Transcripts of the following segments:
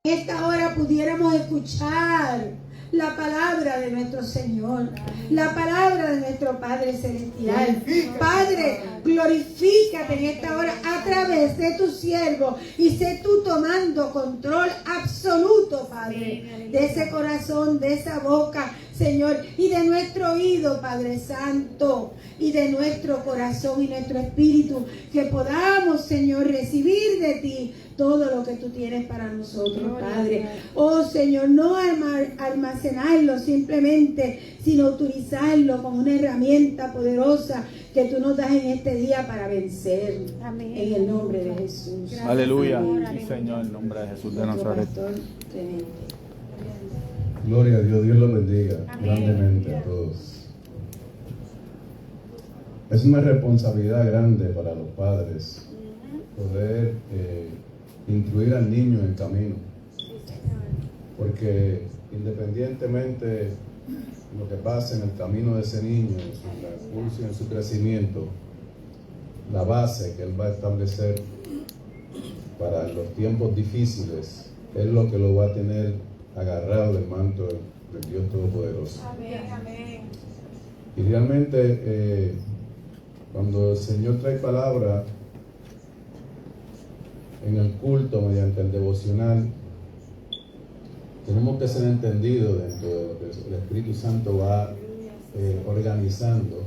esta hora pudiéramos escuchar la palabra de nuestro Señor, la palabra de nuestro Padre Celestial. Padre, glorifícate en esta hora a través de tu siervo y sé tú tomando control absoluto, Padre, de ese corazón, de esa boca, Señor, y de nuestro oído, Padre Santo, y de nuestro corazón y nuestro espíritu, que podamos, Señor, recibir de ti todo lo que tú tienes para nosotros, Padre. Oh Señor, no almacenarlo simplemente, sino utilizarlo como una herramienta poderosa que tú nos das en este día para vencer. Amén. En el nombre de Jesús. Gracias, aleluya. Sí, Señor, en el nombre de Jesús de Nazaret. Gloria a Dios, Dios los bendiga. Amén. Grandemente a todos. Es una responsabilidad grande para los padres poder instruir al niño en el camino, porque independientemente de lo que pase en el camino de ese niño, en su transcurso y en su crecimiento, la base que él va a establecer para los tiempos difíciles es lo que lo va a tener agarrado del manto del Dios Todopoderoso. Amén, amén. Y realmente cuando el Señor trae palabra en el culto mediante el devocional, tenemos que ser entendidos dentro de lo que el Espíritu Santo va organizando,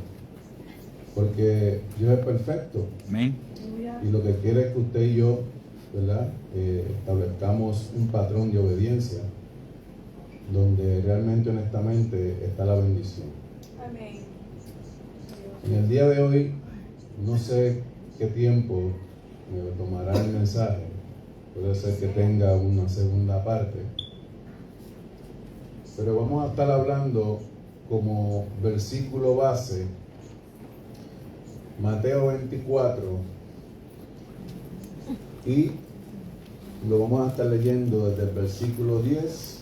porque Dios es perfecto. Amén. Y lo que quiere es que usted y yo, ¿verdad?, establezcamos un patrón de obediencia donde realmente, honestamente, está la bendición. Amén. En el día de hoy, no sé qué tiempo me tomará el mensaje. Puede ser que tenga una segunda parte. Pero vamos a estar hablando como versículo base Mateo 24 y lo vamos a estar leyendo desde el versículo 10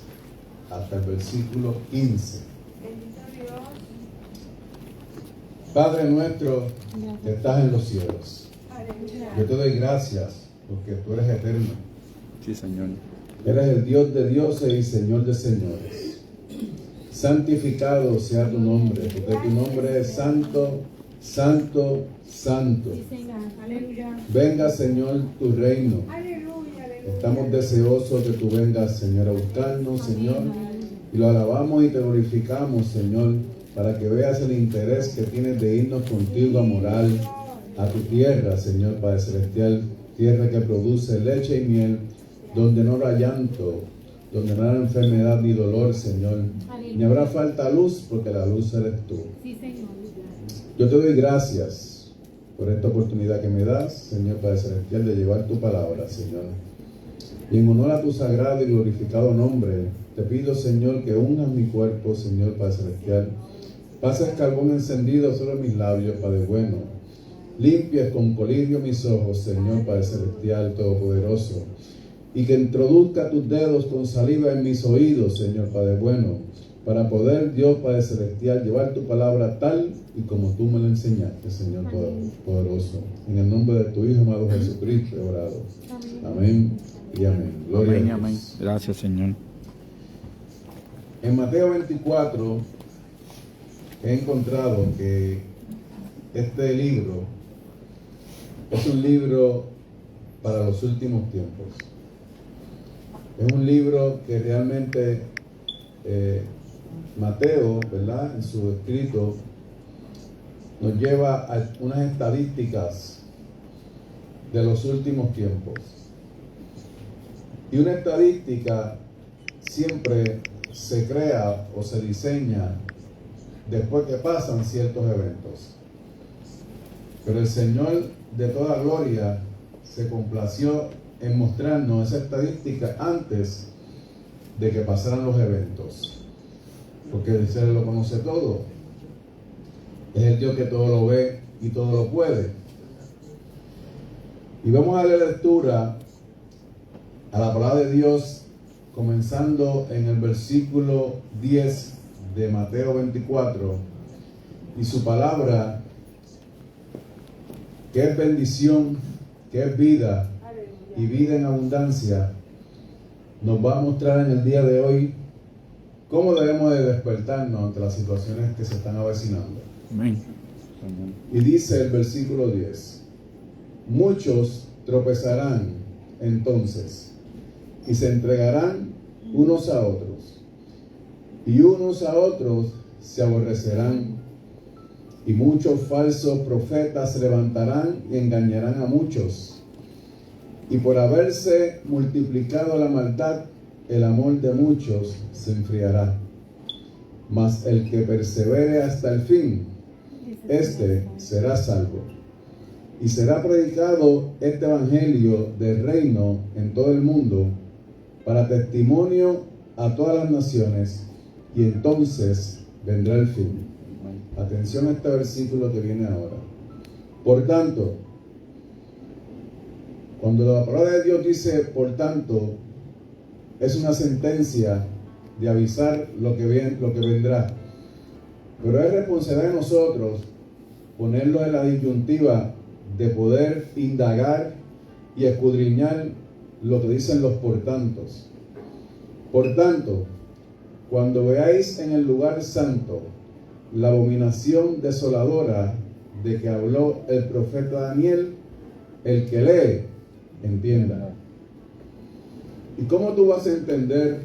hasta el versículo 15. Padre nuestro que estás en los cielos, yo te doy gracias porque tú eres eterno. Sí, Señor. Eres el Dios de dioses y Señor de señores. Santificado sea tu nombre, porque tu nombre es santo, santo, santo. Venga, Señor, tu reino. Estamos deseosos que tú vengas, Señor, a buscarnos, Señor, y lo alabamos y te glorificamos, Señor, para que veas el interés que tienes de irnos contigo a morar a tu tierra, Señor, Padre Celestial, tierra que produce leche y miel, donde no habrá llanto, donde no habrá enfermedad ni dolor, Señor, ni habrá falta luz, porque la luz eres tú. Yo te doy gracias por esta oportunidad que me das, Señor Padre Celestial, de llevar tu palabra, Señor. Y en honor a tu sagrado y glorificado nombre, te pido, Señor, que unjas mi cuerpo, Señor Padre Celestial. Pases carbón encendido sobre mis labios, Padre bueno. Limpies con colirio mis ojos, Señor Padre Celestial Todopoderoso. Y que introduzca tus dedos con saliva en mis oídos, Señor Padre bueno, para poder, Dios Padre Celestial, llevar tu palabra tal y como tú me lo enseñaste, Señor Poderoso. En el nombre de tu Hijo amado Jesucristo he orado. Amén y amén. Gloria Amén, a Dios. amén. Gracias, Señor. En Mateo 24 he encontrado que este libro es un libro para los últimos tiempos. Es un libro que realmente Mateo, ¿verdad?, en su escrito nos lleva a unas estadísticas de los últimos tiempos. Y una estadística siempre se crea o se diseña después que pasan ciertos eventos. Pero el Señor de toda gloria se complació en mostrarnos esa estadística antes de que pasaran los eventos. Porque el Señor lo conoce todo. Es el Dios que todo lo ve y todo lo puede. Y vamos a darle lectura a la palabra de Dios, comenzando en el versículo 10 de Mateo 24. Y su palabra, que es bendición, que es vida y vida en abundancia, nos va a mostrar en el día de hoy cómo debemos de despertarnos ante las situaciones que se están avecinando. Amén. Y dice el versículo 10: muchos tropezarán entonces y se entregarán unos a otros, y unos a otros se aborrecerán, y muchos falsos profetas se levantarán y engañarán a muchos. Y por haberse multiplicado la maldad, el amor de muchos se enfriará. Mas el que persevere hasta el fin, este será salvo. Y será predicado este evangelio del reino en todo el mundo para testimonio a todas las naciones, y entonces vendrá el fin. Atención a este versículo que viene ahora. Por tanto, cuando la palabra de Dios dice por tanto, es una sentencia de avisar lo que vendrá. Pero es responsabilidad de nosotros ponerlo en la disyuntiva de poder indagar y escudriñar lo que dicen los por tantos. Por tanto, cuando veáis en el lugar santo la abominación desoladora de que habló el profeta Daniel, el que lee, entienda. ¿Y cómo tú vas a entender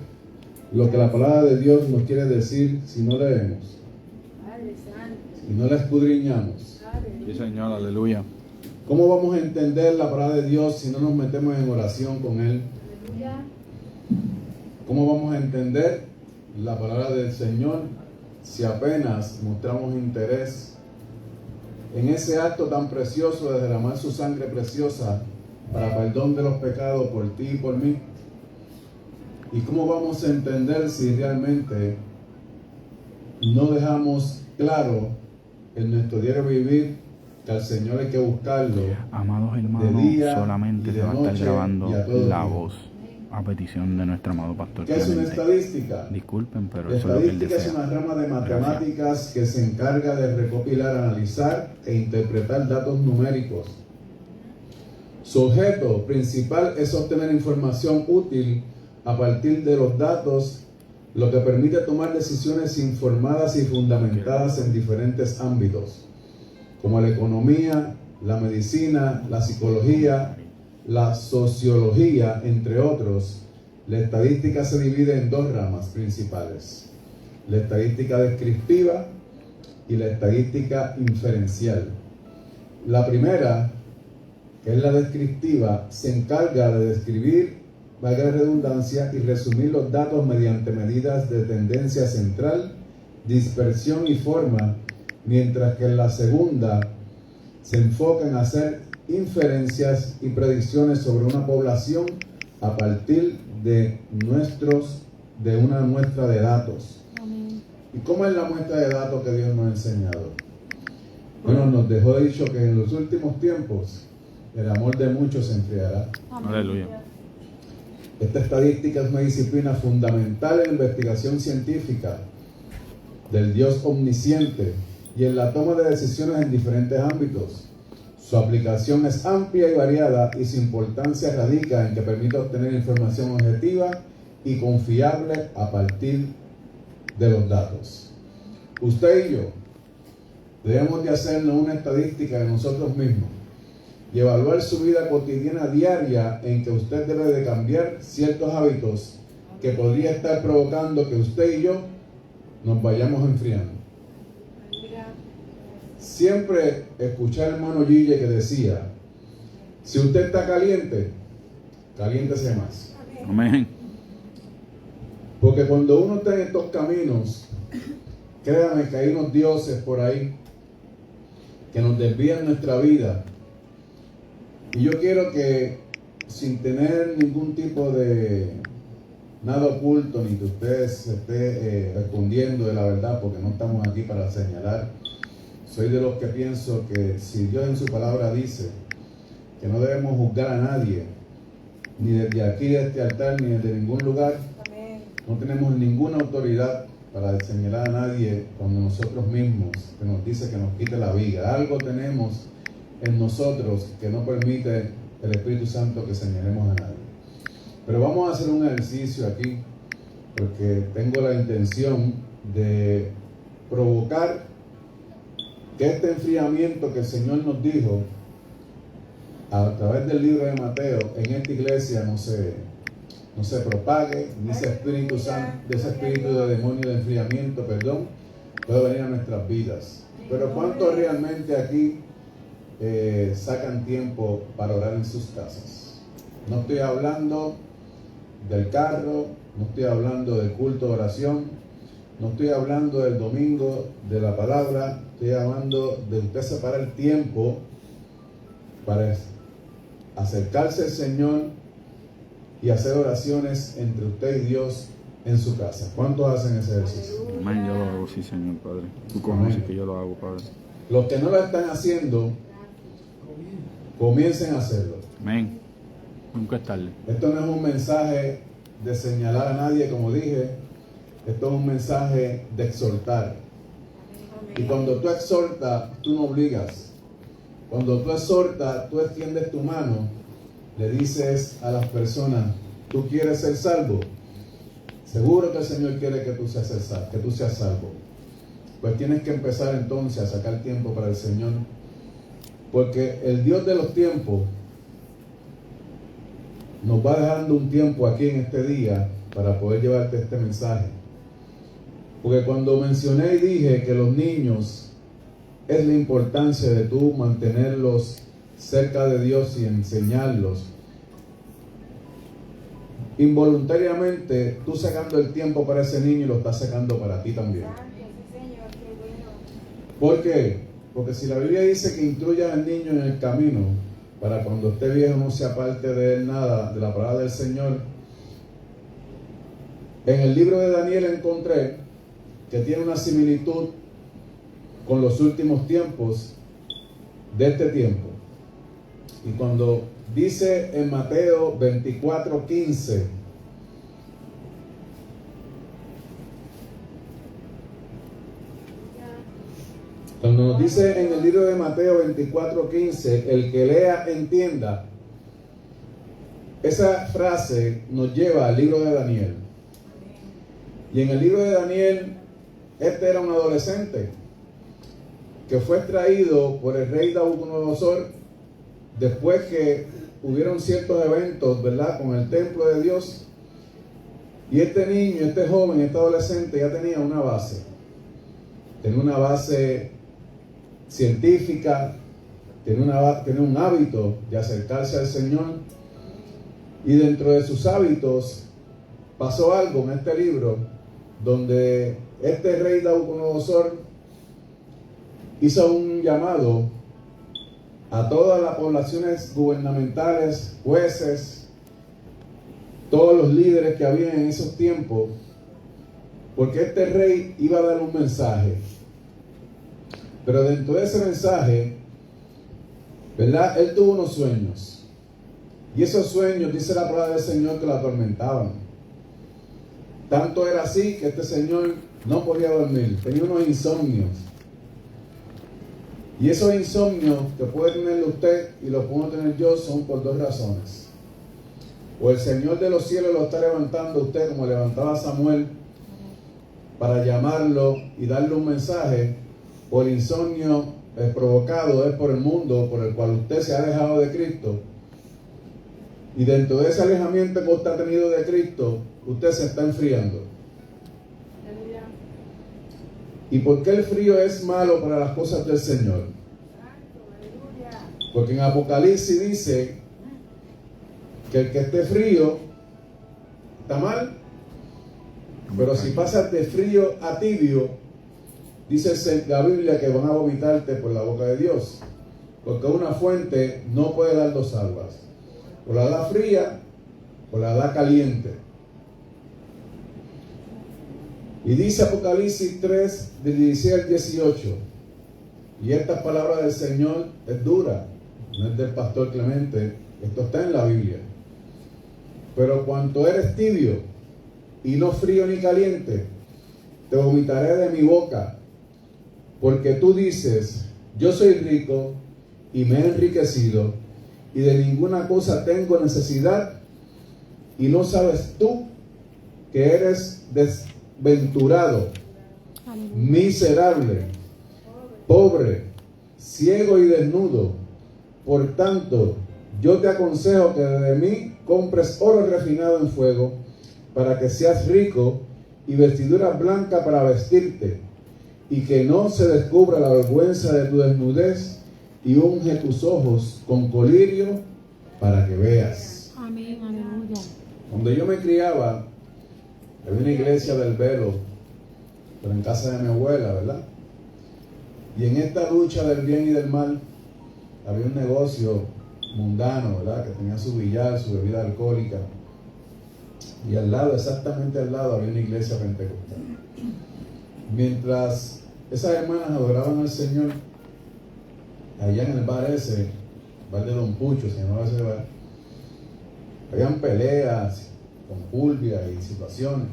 lo que la palabra de Dios nos quiere decir si no leemos? Si no la escudriñamos. Sí, Señor, aleluya. ¿Cómo vamos a entender la palabra de Dios si no nos metemos en oración con Él? ¿Cómo vamos a entender la palabra del Señor si apenas mostramos interés en ese acto tan precioso de derramar su sangre preciosa para perdón de los pecados por ti y por mí? ¿Y cómo vamos a entender si realmente no dejamos claro en nuestro diario vivir que al Señor hay que buscarlo? Amados hermanos, de día solamente y de se va a estar noche grabando y a todo la día. voz a petición de nuestro amado pastor ¿Qué es una Clemente. estadística? Disculpen, pero La eso es lo que él estadística es desea. una rama de matemáticas que se encarga de recopilar, analizar e interpretar datos numéricos. Su objeto principal es obtener información útil a partir de los datos, lo que permite tomar decisiones informadas y fundamentadas en diferentes ámbitos, como la economía, la medicina, la psicología, la sociología, entre otros. La estadística se divide en dos ramas principales: la estadística descriptiva y la estadística inferencial. La primera, que es la descriptiva, se encarga de describir, valga la redundancia, y resumir los datos mediante medidas de tendencia central, dispersión y forma, mientras que en la segunda se enfoca en hacer inferencias y predicciones sobre una población a partir de una muestra de datos. Amén. ¿Y cómo es la muestra de datos que Dios nos ha enseñado? Bueno, nos dejó dicho que en los últimos tiempos el amor de muchos se enfriará. Aleluya. Esta estadística es una disciplina fundamental en la investigación científica del Dios omnisciente y en la toma de decisiones en diferentes ámbitos. Su aplicación es amplia y variada, y su importancia radica en que permite obtener información objetiva y confiable a partir de los datos. Usted y yo debemos de hacernos una estadística de nosotros mismos y evaluar su vida cotidiana diaria en que usted debe de cambiar ciertos hábitos que podría estar provocando que usted y yo nos vayamos enfriando. Siempre escuché al hermano Gille que decía: si usted está caliente, caliéntese más. Amén. Porque cuando uno está en estos caminos, créame que hay unos dioses por ahí que nos desvían nuestra vida. Y yo quiero que, sin tener ningún tipo de nada oculto, ni que usted se esté escondiendo de la verdad, porque no estamos aquí para señalar, soy de los que pienso que si Dios en su palabra dice que no debemos juzgar a nadie, ni desde aquí, de este altar, ni desde ningún lugar, no tenemos ninguna autoridad para señalar a nadie cuando nosotros mismos, que nos dice que nos quite la vida. Algo tenemos en nosotros que no permite el Espíritu Santo que señalemos a nadie. Pero vamos a hacer un ejercicio aquí, porque tengo la intención de provocar que este enfriamiento que el Señor nos dijo a través del libro de Mateo en esta iglesia no se propague, ni ese espíritu santo, de ese espíritu de demonio de enfriamiento, puede venir a nuestras vidas. Pero ¿cuántos realmente aquí sacan tiempo para orar en sus casas? No estoy hablando del carro, no estoy hablando del culto de oración, no estoy hablando del domingo de la palabra, estoy hablando de usted separar el tiempo para acercarse al Señor y hacer oraciones entre usted y Dios en su casa. ¿Cuántos hacen ese ejercicio? Amén, yo lo hago, sí, Señor, Padre. Tú conoces que yo lo hago, Padre. Los que no lo están haciendo, comiencen a hacerlo. Amén. Nunca es tarde. Esto no es un mensaje de señalar a nadie, como dije. Esto es un mensaje de exhortar. Y cuando tú exhortas, tú no obligas. Cuando tú exhortas, tú extiendes tu mano, le dices a las personas, ¿tú quieres ser salvo? Seguro que el Señor quiere que tú seas salvo. Pues tienes que empezar entonces a sacar tiempo para el Señor. Porque el Dios de los tiempos nos va dejando un tiempo aquí en este día para poder llevarte este mensaje. Porque cuando mencioné y dije que los niños es la importancia de tú mantenerlos cerca de Dios y enseñarlos, involuntariamente tú sacando el tiempo para ese niño y lo estás sacando para ti también. ¿Por qué? Porque si la Biblia dice que instruya al niño en el camino, para cuando esté viejo no se aparte de él nada, de la palabra del Señor. En el libro de Daniel encontré que tiene una similitud con los últimos tiempos de este tiempo. Y cuando dice en Mateo 24:15, cuando nos dice en el libro de Mateo 24:15, el que lea entienda, esa frase nos lleva al libro de Daniel. Y en el libro de Daniel, este era un adolescente que fue extraído por el rey Nabucodonosor después que hubieron ciertos eventos, ¿verdad?, con el templo de Dios. Y este niño, este joven, este adolescente ya tenía una base. Tenía una base científica, tenía un hábito de acercarse al Señor. Y dentro de sus hábitos pasó algo en este libro donde este rey Nabucodonosor hizo un llamado a todas las poblaciones gubernamentales, jueces, todos los líderes que había en esos tiempos, porque este rey iba a dar un mensaje. Pero dentro de ese mensaje, ¿verdad?, él tuvo unos sueños. Y esos sueños, dice la palabra del Señor, que lo atormentaban. Tanto era así que este señor no podía dormir, tenía unos insomnios. Y esos insomnios que puede tener usted y los puedo tener yo son por dos razones. O el Señor de los cielos lo está levantando a usted como levantaba a Samuel para llamarlo y darle un mensaje, o el insomnio provocado es por el mundo por el cual usted se ha alejado de Cristo. Y dentro de ese alejamiento que usted ha tenido de Cristo, usted se está enfriando. ¿Y por qué el frío es malo para las cosas del Señor? Porque en Apocalipsis dice que el que esté frío está mal. Pero si pasas de frío a tibio, dice la Biblia que van a vomitarte por la boca de Dios. Porque una fuente no puede dar dos aguas. O la da fría o la da caliente. Y dice Apocalipsis 3, del 16 al 18. Y esta palabra del Señor es dura. No es del pastor Clemente. Esto está en la Biblia. Pero cuanto eres tibio y no frío ni caliente, te vomitaré de mi boca. Porque tú dices, yo soy rico y me he enriquecido y de ninguna cosa tengo necesidad, y no sabes tú que eres desventurado, miserable, pobre, ciego y desnudo. Por tanto, yo te aconsejo que de mí compres oro refinado en fuego, para que seas rico, y vestidura blanca para vestirte, y que no se descubra la vergüenza de tu desnudez, y unge tus ojos con colirio para que veas. Amén, aleluya. Cuando yo me criaba, había una iglesia del Velo, pero en casa de mi abuela, ¿verdad? Y en esta lucha del bien y del mal, había un negocio mundano, ¿verdad? Que tenía su billar, su bebida alcohólica. Y al lado, exactamente al lado, había una iglesia pentecostal. Mientras esas hermanas adoraban al Señor, allá en el bar ese, bar de Don Pucho, se llamaba ese bar, habían peleas con pulvia y situaciones.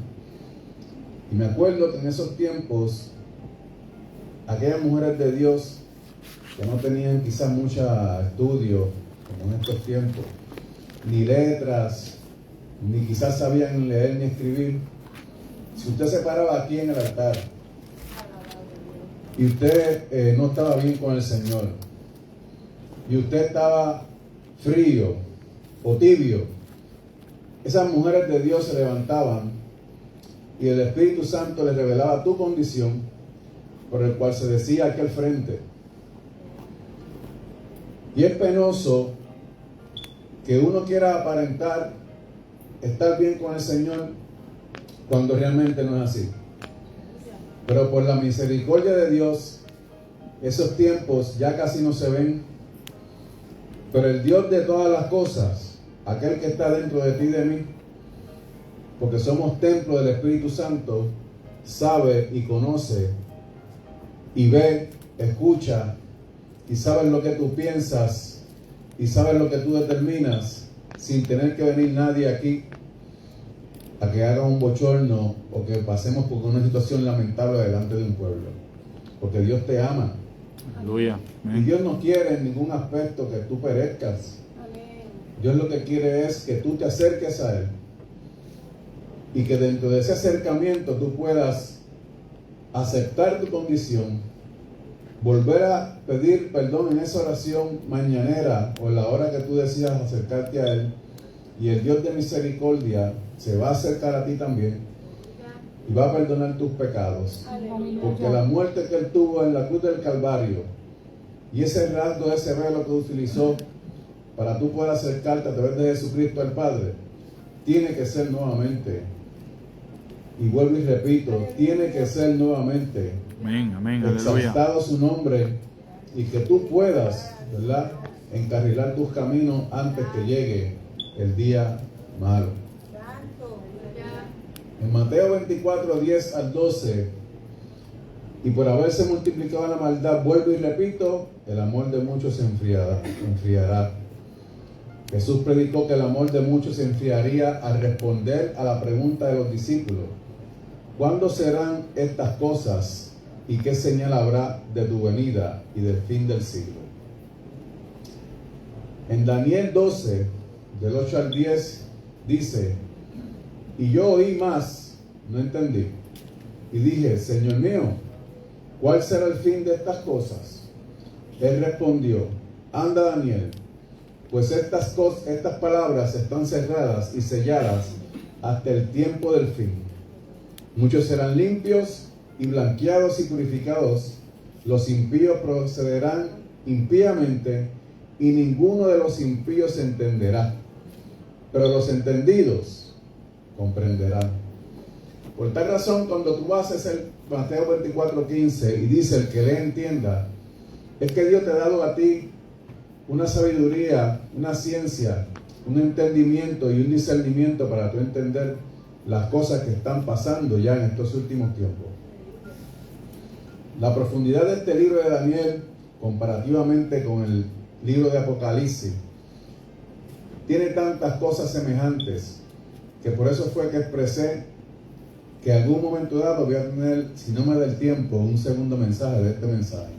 Y me acuerdo que en esos tiempos, aquellas mujeres de Dios que no tenían quizás mucho estudio, como en estos tiempos, ni letras, ni quizás sabían leer ni escribir. Si usted se paraba aquí en el altar y usted no estaba bien con el Señor, y usted estaba frío o tibio, esas mujeres de Dios se levantaban y el Espíritu Santo les revelaba tu condición, por el cual se decía aquí al frente. Y es penoso que uno quiera aparentar estar bien con el Señor cuando realmente no es así. Pero por la misericordia de Dios, esos tiempos ya casi no se ven. Pero el Dios de todas las cosas, aquel que está dentro de ti y de mí, porque somos templo del Espíritu Santo, sabe y conoce y ve, escucha y sabe lo que tú piensas y sabe lo que tú determinas, sin tener que venir nadie aquí a que haga un bochorno o que pasemos por una situación lamentable delante de un pueblo, porque Dios te ama. Aleluya. Y Dios no quiere en ningún aspecto que tú perezcas. Dios lo que quiere es que tú te acerques a Él y que dentro de ese acercamiento tú puedas aceptar tu condición, volver a pedir perdón en esa oración mañanera o en la hora que tú decidas acercarte a Él, y el Dios de misericordia se va a acercar a ti también y va a perdonar tus pecados. Porque la muerte que Él tuvo en la cruz del Calvario y ese rasgo, ese velo que utilizó para tú poder acercarte a través de Jesucristo al Padre, tiene que ser nuevamente, y vuelvo y repito, tiene que ser nuevamente Amén, amén, aleluya. exaltado su nombre, y que tú puedas, ¿verdad?, encarrilar tus caminos antes que llegue el día malo. En Mateo 24, 10 al 12, y por haberse multiplicado la maldad, vuelvo y repito, el amor de muchos se enfriará. Jesús predicó que el amor de muchos se enfriaría al responder a la pregunta de los discípulos: ¿cuándo serán estas cosas y qué señal habrá de tu venida y del fin del siglo? En Daniel 12, del 8 al 10, dice: y yo oí más, no entendí, y dije: Señor mío, ¿cuál será el fin de estas cosas? Él respondió: anda, Daniel, pues estas palabras están cerradas y selladas hasta el tiempo del fin. Muchos serán limpios y blanqueados y purificados, los impíos procederán impíamente, y ninguno de los impíos entenderá, pero los entendidos comprenderán. Por tal razón, cuando tú haces el Mateo 24:15 y dice: el que le entienda, es que Dios te ha dado a ti una sabiduría, una ciencia, un entendimiento y un discernimiento para tú entender las cosas que están pasando ya en estos últimos tiempos. La profundidad de este libro de Daniel, comparativamente con el libro de Apocalipsis, tiene tantas cosas semejantes, que por eso fue que expresé que en algún momento dado voy a tener, si no me da el tiempo, un segundo mensaje de este mensaje.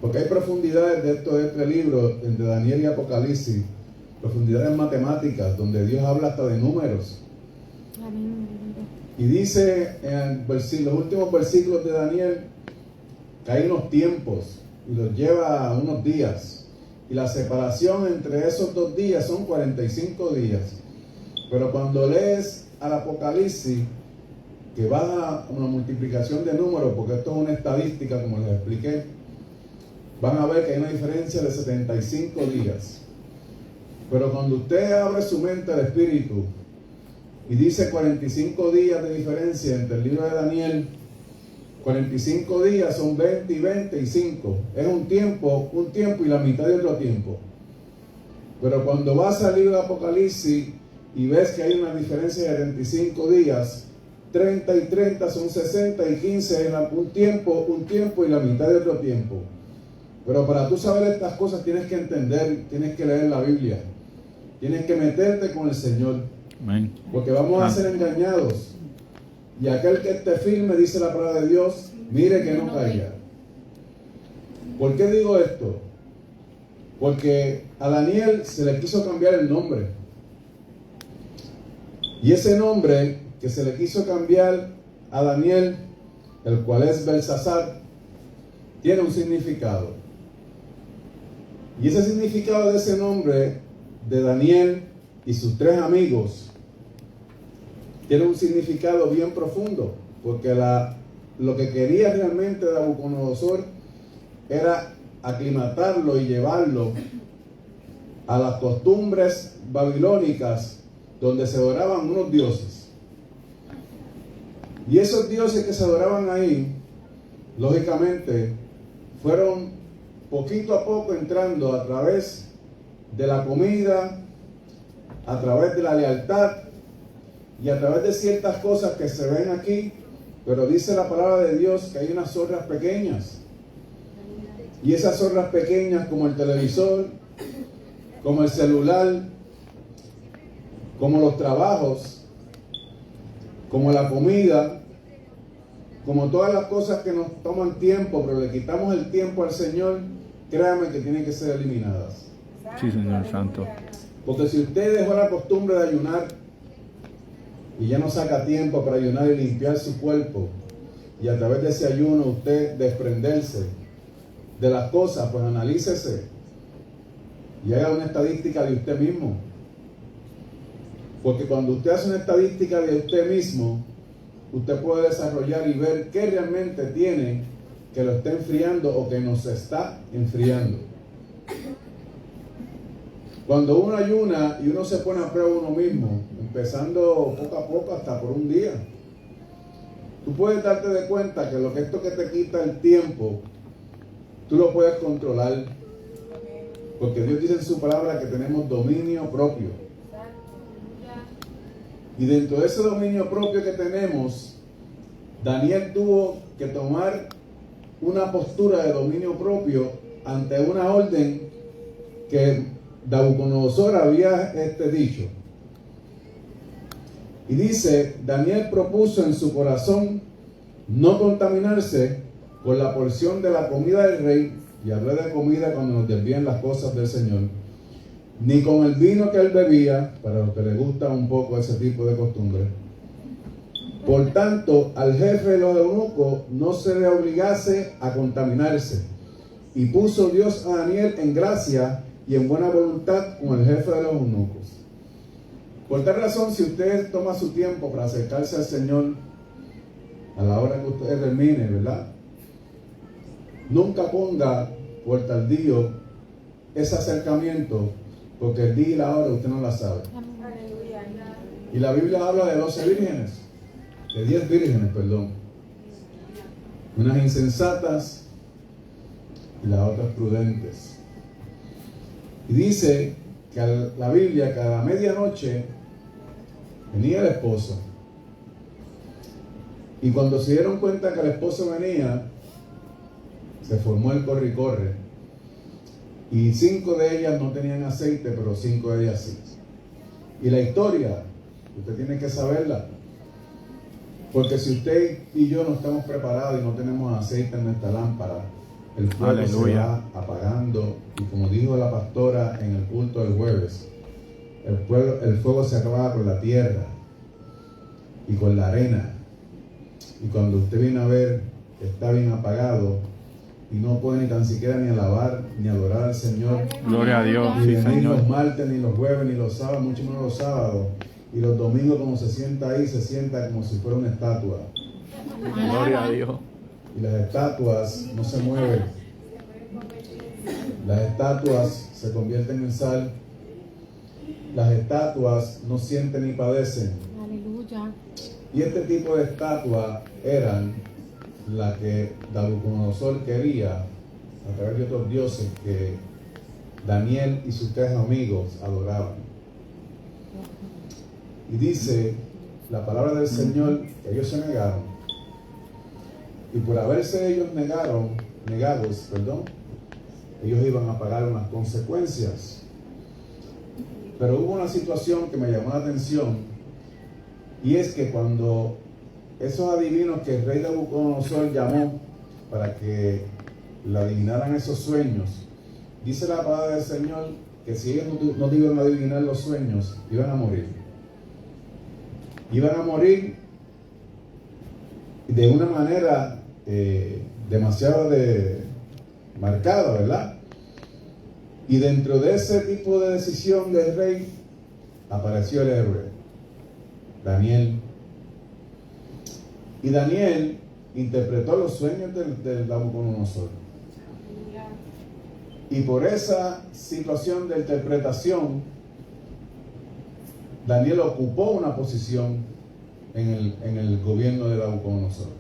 Porque hay profundidades de este libro, entre Daniel y Apocalipsis, profundidades matemáticas, donde Dios habla hasta de números. Y dice en los últimos versículos de Daniel que hay unos tiempos y los lleva a unos días. Y la separación entre esos 2 días son 45 días. Pero cuando lees al Apocalipsis, que va a una multiplicación de números, porque esto es una estadística, como les expliqué, van a ver que hay una diferencia de 75 días. Pero cuando usted abre su mente al Espíritu y dice 45 días de diferencia entre el libro de Daniel, 45 días son 20 y 25. Es un tiempo y la mitad de otro tiempo. Pero cuando vas al libro de Apocalipsis y ves que hay una diferencia de 25 días, 30 y 30 son 60 y 15 es un tiempo y la mitad de otro tiempo. Pero para tú saber estas cosas tienes que entender, tienes que leer la Biblia, tienes que meterte con el Señor. Amén. Porque vamos a ser engañados. Y aquel que esté firme, dice la palabra de Dios, mire que no caiga. ¿Por qué digo esto? Porque a Daniel se le quiso cambiar el nombre. Y ese nombre que se le quiso cambiar a Daniel, el cual es Belsasar, tiene un significado. Y ese significado de ese nombre de Daniel y sus 3 amigos tiene un significado bien profundo, porque lo que quería realmente Nabucodonosor era aclimatarlo y llevarlo a las costumbres babilónicas donde se adoraban unos dioses. Y esos dioses que se adoraban ahí, lógicamente, fueron poquito a poco entrando a través de la comida, a través de la lealtad y a través de ciertas cosas que se ven aquí, pero dice la palabra de Dios que hay unas zorras pequeñas. Y esas zorras pequeñas, como el televisor, como el celular, como los trabajos, como la comida, como todas las cosas que nos toman tiempo, pero le quitamos el tiempo al Señor, créanme que tienen que ser eliminadas. Sí, Señor Santo. Porque si usted dejó la costumbre de ayunar y ya no saca tiempo para ayunar y limpiar su cuerpo, y a través de ese ayuno usted desprenderse de las cosas, pues analícese y haga una estadística de usted mismo. Porque cuando usted hace una estadística de usted mismo, usted puede desarrollar y ver qué realmente tiene que lo está enfriando o que nos está enfriando. Cuando uno ayuna y uno se pone a prueba uno mismo, empezando poco a poco hasta por un día, tú puedes darte de cuenta que esto que te quita el tiempo, tú lo puedes controlar. Porque Dios dice en su palabra que tenemos dominio propio. Y dentro de ese dominio propio que tenemos, Daniel tuvo que tomar una postura de dominio propio ante una orden que Nabucodonosor había dicho. Y dice, Daniel propuso en su corazón no contaminarse con la porción de la comida del rey, y hablé de comida cuando nos desvían las cosas del Señor, ni con el vino que él bebía, para los que les gusta un poco ese tipo de costumbre. Por tanto, al jefe de los eunucos no se le obligase a contaminarse. Y puso Dios a Daniel en gracia y en buena voluntad con el jefe de los eunucos. Por tal razón, si usted toma su tiempo para acercarse al Señor a la hora que usted termine, ¿verdad? Nunca ponga por tardío ese acercamiento, porque el día y la hora usted no la sabe. Y la Biblia habla de 12 vírgenes, de 10 vírgenes, perdón. Unas insensatas y las otras prudentes. Y dice que la Biblia que a la medianoche venía el esposo. Y cuando se dieron cuenta que el esposo venía, se formó el corre y corre. Y 5 de ellas no tenían aceite, pero 5 de ellas sí. Y la historia, usted tiene que saberla. Porque si usted y yo no estamos preparados y no tenemos aceite en nuestra lámpara, el fuego se va apagando. Y como dijo la pastora en el culto del jueves, el fuego se acababa con la tierra y con la arena. Y cuando usted viene a ver, está bien apagado y no puede ni tan siquiera ni alabar ni adorar al Señor. Gloria a Dios, Ni sí, venir Señor. los martes, ni los jueves, ni los sábados, mucho menos los sábados. Y los domingos, como se sienta ahí, se sienta como si fuera una estatua. Gloria a Dios. Y las estatuas no se mueven. Las estatuas se convierten en sal. Las estatuas no sienten ni padecen. Aleluya. Y este tipo de estatuas eran la que Nabucodonosor quería a través de otros dioses que Daniel y sus 3 amigos adoraban. Y dice la palabra del Señor que ellos se negaron. Y por haberse ellos negados, ellos iban a pagar unas consecuencias. Pero hubo una situación que me llamó la atención, y es que cuando esos adivinos que el rey Nabucodonosor llamó para que le adivinaran esos sueños, dice la palabra del Señor que si ellos no iban a adivinar los sueños, iban a morir. Iban a morir de una manera demasiado marcada, ¿verdad? Y dentro de ese tipo de decisión del rey apareció el héroe, Daniel. Y Daniel interpretó los sueños del Nabucodonosor. Y por esa situación de interpretación, Daniel ocupó una posición en el gobierno de Nabucodonosor.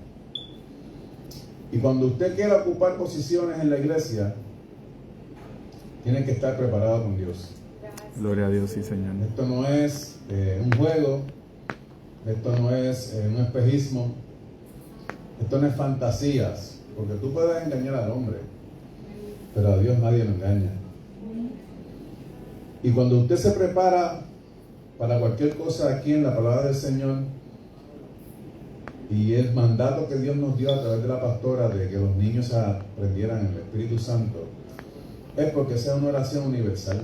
Y cuando usted quiera ocupar posiciones en la iglesia, tiene que estar preparado con Dios. Gloria a Dios, sí, Señor. Esto no es un juego, esto no es un espejismo, esto no es fantasías, porque tú puedes engañar al hombre, pero a Dios nadie lo engaña. Y cuando usted se prepara para cualquier cosa aquí en la palabra del Señor, y el mandato que Dios nos dio a través de la pastora de que los niños aprendieran el Espíritu Santo, es porque sea una oración universal.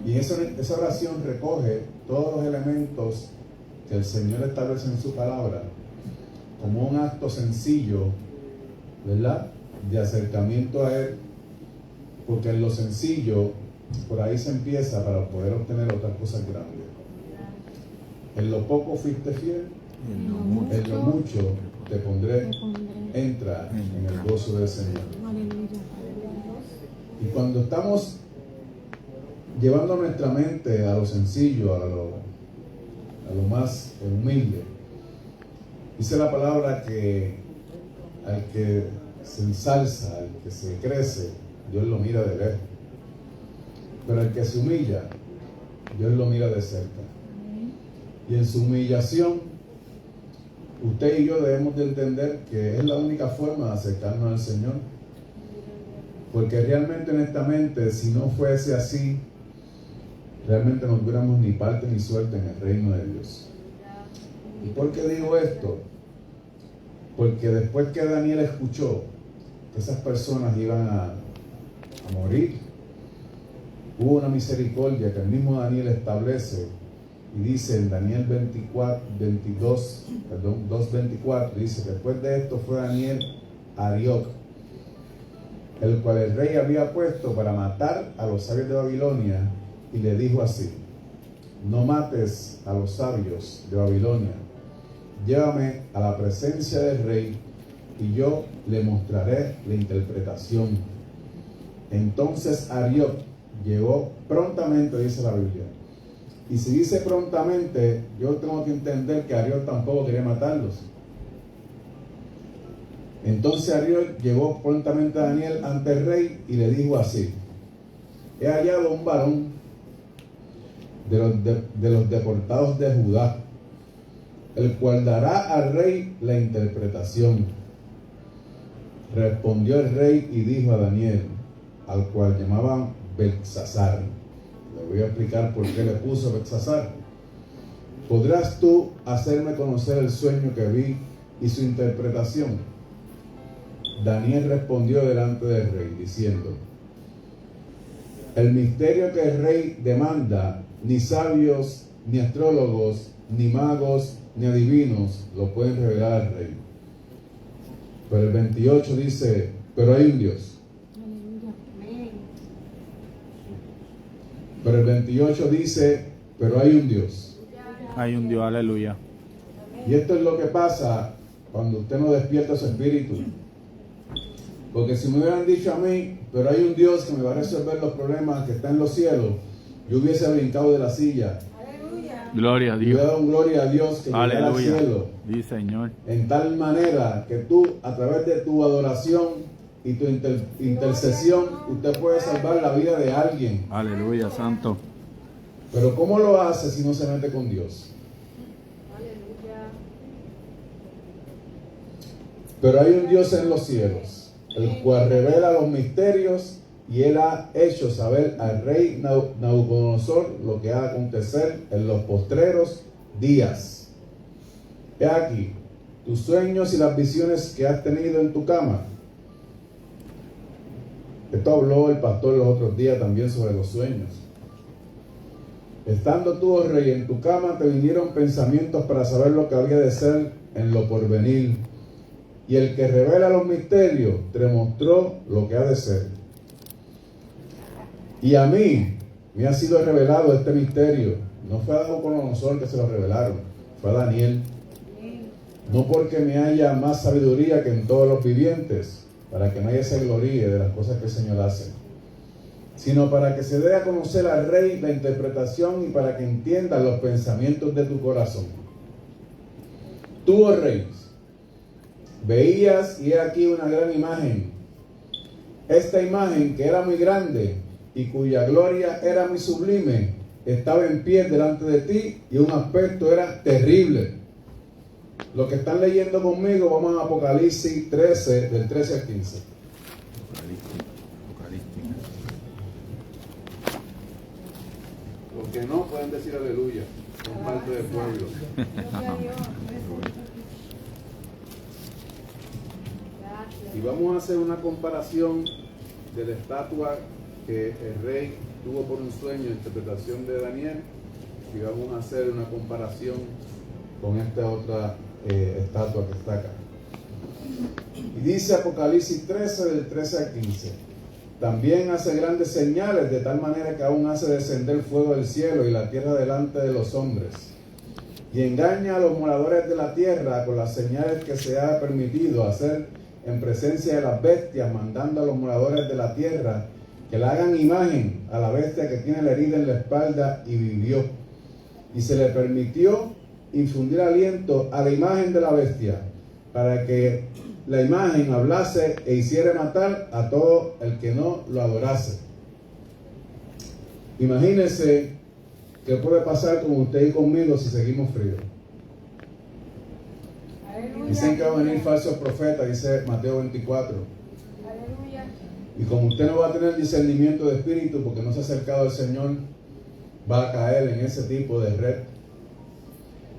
Y esa oración recoge todos los elementos que el Señor establece en su palabra como un acto sencillo, ¿verdad?, de acercamiento a Él, porque en lo sencillo, por ahí se empieza para poder obtener otras cosas grandes. En lo poco fuiste fiel, en lo mucho te pondré, entra en el gozo del Señor. Y cuando estamos llevando nuestra mente a lo sencillo, a lo más humilde, dice la palabra que al que se ensalza, al que se crece, Dios lo mira de lejos. Pero al que se humilla, Dios lo mira de cerca. Y en su humillación, usted y yo debemos de entender que es la única forma de acercarnos al Señor. Porque realmente, honestamente, si no fuese así, realmente no tuviéramos ni parte ni suerte en el reino de Dios. ¿Y por qué digo esto? Porque después que Daniel escuchó que esas personas iban a morir, hubo una misericordia que el mismo Daniel establece y dice en Daniel 2:24, dice: después de esto fue Daniel a Arioc, el cual el rey había puesto para matar a los sabios de Babilonia, y le dijo así: no mates a los sabios de Babilonia, llévame a la presencia del rey y yo le mostraré la interpretación. Entonces Arioc llegó prontamente, dice la Biblia. Y si dice prontamente, yo tengo que entender que Arioc tampoco quería matarlos. Entonces Arioc llegó prontamente a Daniel ante el rey y le dijo así: he hallado un varón de los deportados de Judá, el cual dará al rey la interpretación. Respondió el rey y dijo a Daniel, al cual llamaban Beltsasar. Le voy a explicar por qué le puso Beltsasar. ¿Podrás tú hacerme conocer el sueño que vi y su interpretación? Daniel respondió delante del rey, diciendo: El misterio que el rey demanda, ni sabios, ni astrólogos, ni magos, ni adivinos lo pueden revelar al rey. Pero el 28 dice, pero hay un Dios. Pero el 28 dice, pero hay un Dios. Hay un Dios, aleluya. Y esto es lo que pasa cuando usted no despierta su espíritu. Porque si me hubieran dicho a mí, pero hay un Dios que me va a resolver los problemas que está en los cielos, yo hubiese brincado de la silla. Gloria a Y le Dios. he dado gloria a Dios que llegara al Aleluya. cielo. Sí, Señor. En tal manera que tú, a través de tu adoración y tu intercesión, usted puede salvar la vida de alguien. Aleluya, santo. Pero ¿cómo lo hace si no se mete con Dios? Pero hay un Dios en los cielos, el cual revela los misterios, y él ha hecho saber al rey Nabucodonosor lo que ha de acontecer en los postreros días. He aquí, tus sueños y las visiones que has tenido en tu cama. Esto habló el pastor los otros días también sobre los sueños. Estando tú, oh rey, en tu cama, te vinieron pensamientos para saber lo que había de ser en lo porvenir. Y el que revela los misterios te mostró lo que ha de ser. Y a mí me ha sido revelado este misterio. No fue a Nabucodonosor que se lo revelaron, fue a Daniel. No porque me haya más sabiduría que en todos los vivientes, para que nadie se gloríe de las cosas que el Señor hace, sino para que se dé a conocer al rey la interpretación y para que entiendan los pensamientos de tu corazón. Tú, oh rey, veías y he aquí una gran imagen. Esta imagen, que era muy grande y cuya gloria era muy sublime, estaba en pie delante de ti y un aspecto era terrible. Los que están leyendo conmigo, vamos a Apocalipsis 13, del 13 al 15. Los que no pueden decir aleluya, son parte del pueblo. Y vamos a hacer una comparación de la estatua que el rey tuvo por un sueño, interpretación de Daniel, y vamos a hacer una comparación con esta otra estatua que está acá. Y dice Apocalipsis 13, del 13 al 15. También hace grandes señales, de tal manera que aún hace descender fuego del cielo y la tierra delante de los hombres. Y engaña a los moradores de la tierra con las señales que se ha permitido hacer en presencia de las bestias, mandando a los moradores de la tierra que le hagan imagen a la bestia que tiene la herida en la espalda y vivió. Y se le permitió infundir aliento a la imagen de la bestia, para que la imagen hablase e hiciera matar a todo el que no lo adorase. Imagínense qué puede pasar con usted y conmigo si seguimos fríos. Dicen que van a venir falsos profetas, dice Mateo 24. Aleluya. Y como usted no va a tener discernimiento de espíritu porque no se ha acercado al Señor, va a caer en ese tipo de red.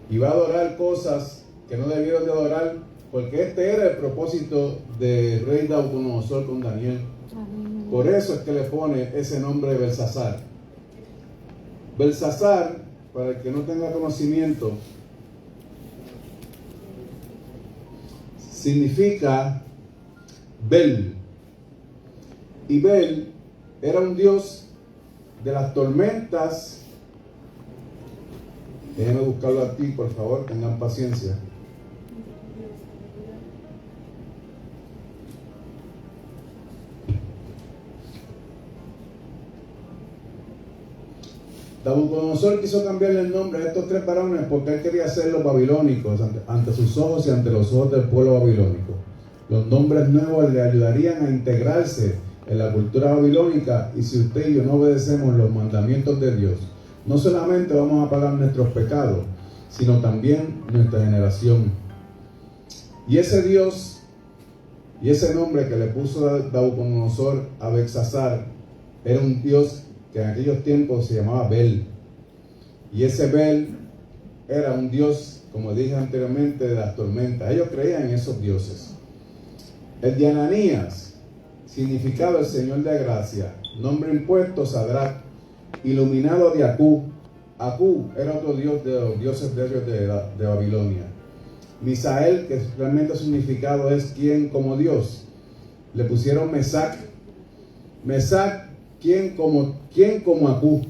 Y va a adorar cosas que no debieron de adorar, porque este era el propósito del rey Nabucodonosor con Daniel. Por eso es que le pone ese nombre de Belsasar. Belsasar, para el que no tenga conocimiento, significa Bel. Y Bel era un dios de las tormentas. Déjenme buscarlo aquí, por favor, tengan paciencia. Nabucodonosor quiso cambiarle el nombre a estos tres varones porque él quería hacerlos babilónicos ante sus ojos y ante los ojos del pueblo babilónico. Los nombres nuevos le ayudarían a integrarse en la cultura babilónica, y si usted y yo no obedecemos los mandamientos de Dios, no solamente vamos a pagar nuestros pecados, sino también nuestra generación. Y ese Dios y ese nombre que le puso Nabucodonosor a Belsasar era un Dios que en aquellos tiempos se llamaba Bel. Y ese Bel era un dios, como dije anteriormente, de las tormentas. Ellos creían en esos dioses. El de Ananías significado el Señor de gracia. Nombre impuesto, Sadrach, iluminado de Acú. Acú era otro dios de los dioses de ellos de Babilonia. Misael, que realmente su significado es quien como Dios. Le pusieron Mesac. Mesac, quien como Acú.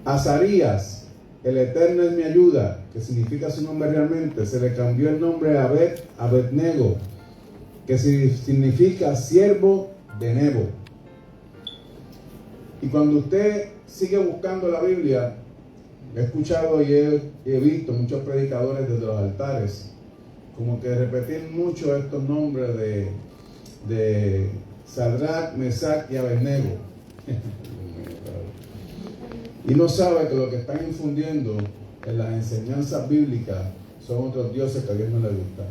Azarías, el Eterno es mi ayuda, que significa su nombre realmente. Se le cambió el nombre a Abednego, que significa siervo de Nebo. Y cuando usted sigue buscando la Biblia, he escuchado y he visto muchos predicadores desde los altares como que repetir mucho estos nombres de Sadrach, Mesac y Abednego. Y no sabe que lo que están infundiendo en las enseñanzas bíblicas son otros dioses que a Dios no le gusta.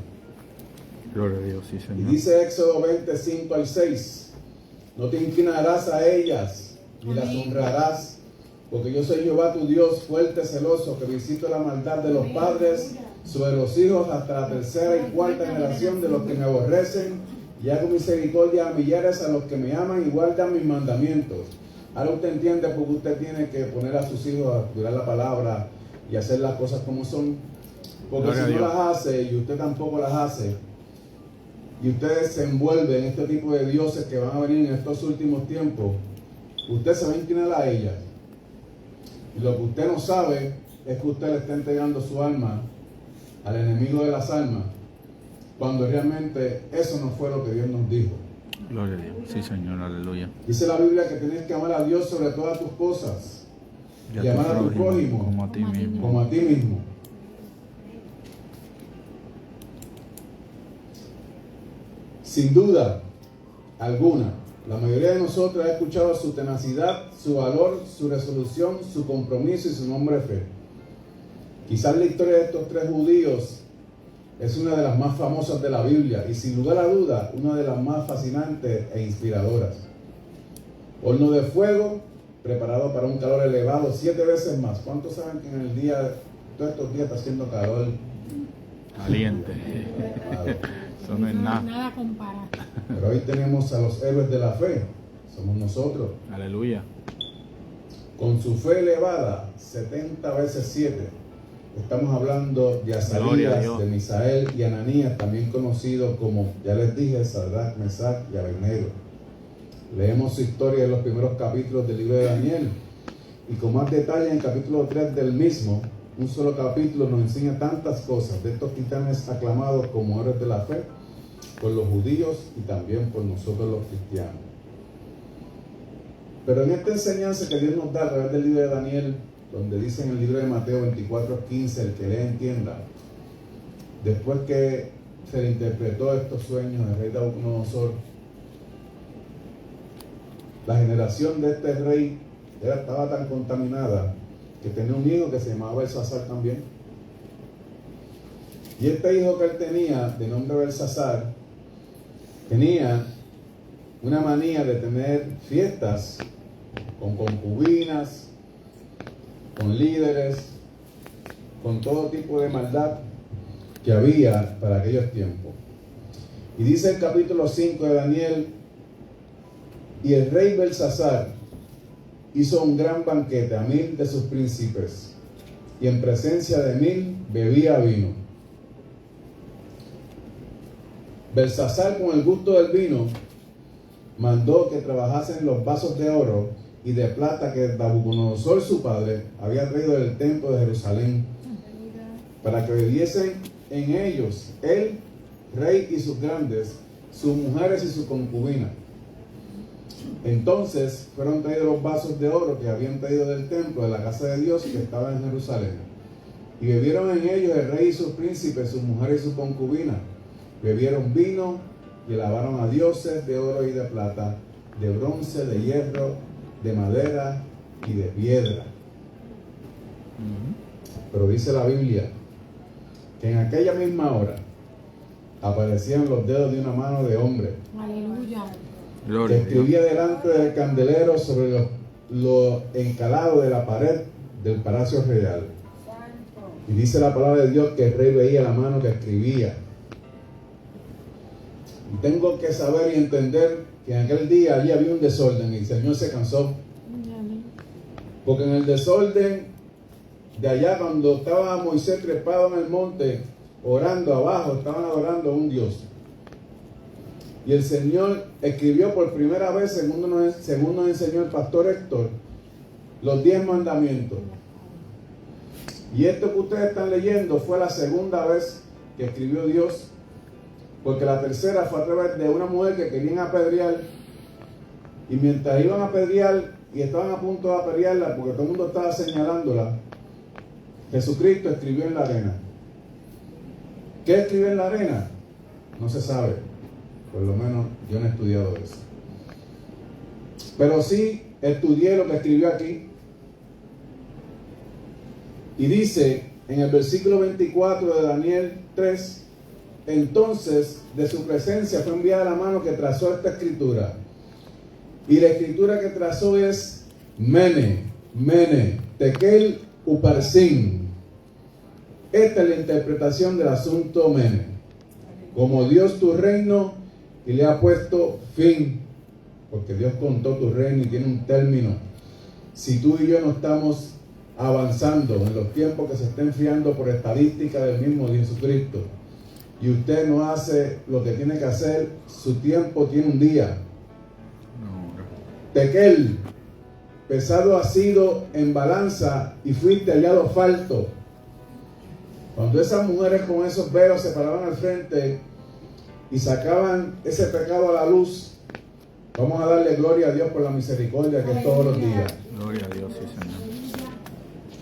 Gloria a Dios, sí, Señor. Y dice Éxodo 25 al 6, no te inclinarás a ellas, ni las honrarás, porque yo soy Jehová tu Dios, fuerte, celoso, que visito la maldad de los padres sobre los hijos hasta la tercera y cuarta generación de los que me aborrecen, y hago misericordia a millares a los que me aman y guardan mis mandamientos. Ahora usted entiende por qué usted tiene que poner a sus hijos a estudiar la palabra y hacer las cosas como son. Porque si no las hace y usted tampoco las hace, y ustedes se envuelven en este tipo de dioses que van a venir en estos últimos tiempos, usted se va a inclinar a ellas. Y lo que usted no sabe es que usted le está entregando su alma al enemigo de las almas, cuando realmente eso no fue lo que Dios nos dijo. Gloria a Dios, sí, Señor, aleluya. Dice la Biblia que tienes que amar a Dios sobre todas tus cosas y amar a tu prójimo como a ti mismo. como a ti mismo. Sin duda alguna, la mayoría de nosotros ha escuchado su tenacidad, su valor, su resolución, su compromiso y su nombre de fe. Quizás la historia de estos tres judíos es una de las más famosas de la Biblia y sin lugar a duda una de las más fascinantes e inspiradoras. Horno de fuego preparado para un calor elevado 7 veces más. ¿Cuántos saben que en el día, todos estos días está haciendo calor? Caliente. Eso no es nada. Nada comparado. Pero hoy tenemos a los héroes de la fe, somos nosotros. Aleluya. Con su fe elevada 70 veces 7. Estamos hablando de Azarías, de Misael y Ananías, también conocidos como, ya les dije, Sadrach, Mesac y Abednego. Leemos su historia en los primeros capítulos del libro de Daniel. Y con más detalle en el capítulo 3 del mismo, un solo capítulo nos enseña tantas cosas de estos titanes aclamados como héroes de la fe por los judíos y también por nosotros los cristianos. Pero en esta enseñanza que Dios nos da a través del libro de Daniel, donde dice en el libro de Mateo 24:15, el que le entienda, después que se le interpretó estos sueños del rey Nabucodonosor, la generación de este rey estaba tan contaminada que tenía un hijo que se llamaba Belsasar también. Y este hijo que él tenía, de nombre Belsasar, tenía una manía de tener fiestas con concubinas, con líderes, con todo tipo de maldad que había para aquellos tiempos. Y dice el capítulo 5 de Daniel, y el rey Belsasar hizo un gran banquete a 1000 de sus príncipes, y en presencia de 1000 bebía vino. Belsasar, con el gusto del vino, mandó que trabajasen los vasos de oro y de plata que Nabucodonosor su padre había traído del templo de Jerusalén, para que bebiesen en ellos el rey y sus grandes, sus mujeres y su concubina. Entonces fueron traídos los vasos de oro que habían traído del templo de la casa de Dios que estaba en Jerusalén, y bebieron en ellos el rey y sus príncipes, sus mujeres y su concubina. Bebieron vino y alabaron a dioses de oro y de plata, de bronce, de hierro, de madera y de piedra. Pero dice la Biblia que en aquella misma hora aparecían los dedos de una mano de hombre. Aleluya. Que escribía delante del candelero sobre lo encalado de la pared del palacio real. Y dice la palabra de Dios que el rey veía la mano que escribía. Y tengo que saber y entender que en aquel día allí había un desorden y el Señor se cansó. Porque en el desorden de allá, cuando estaba Moisés trepado en el monte, orando abajo, estaban adorando a un Dios. Y el Señor escribió por primera vez, según nos enseñó el pastor Héctor, los 10 mandamientos. Y esto que ustedes están leyendo fue la segunda vez que escribió Dios, porque la tercera fue a través de una mujer que querían apedrear, y mientras iban a apedrear y estaban a punto de apedrearla, porque todo el mundo estaba señalándola, Jesucristo escribió en la arena. ¿Qué escribió en la arena? No se sabe, por lo menos yo no he estudiado eso, pero sí estudié lo que escribió aquí. Y dice en el versículo 24 de Daniel 3, entonces de su presencia fue enviada la mano que trazó esta escritura. Y la escritura que trazó es Mene, Mene, Tekel, Uparsin. Esta es la interpretación del asunto Mene. Como Dios tu reino y le ha puesto fin, porque Dios contó tu reino y tiene un término. Si tú y yo no estamos avanzando en los tiempos que se está enfriando por estadística del mismo Jesucristo, y usted no hace lo que tiene que hacer, su tiempo tiene un día. Tekel, pesado has sido en balanza y fuiste hallado falto. Cuando esas mujeres con esos velos se paraban al frente y sacaban ese pecado a la luz, vamos a darle gloria a Dios por la misericordia que es todos los días. Gloria a Dios, sí, Señor.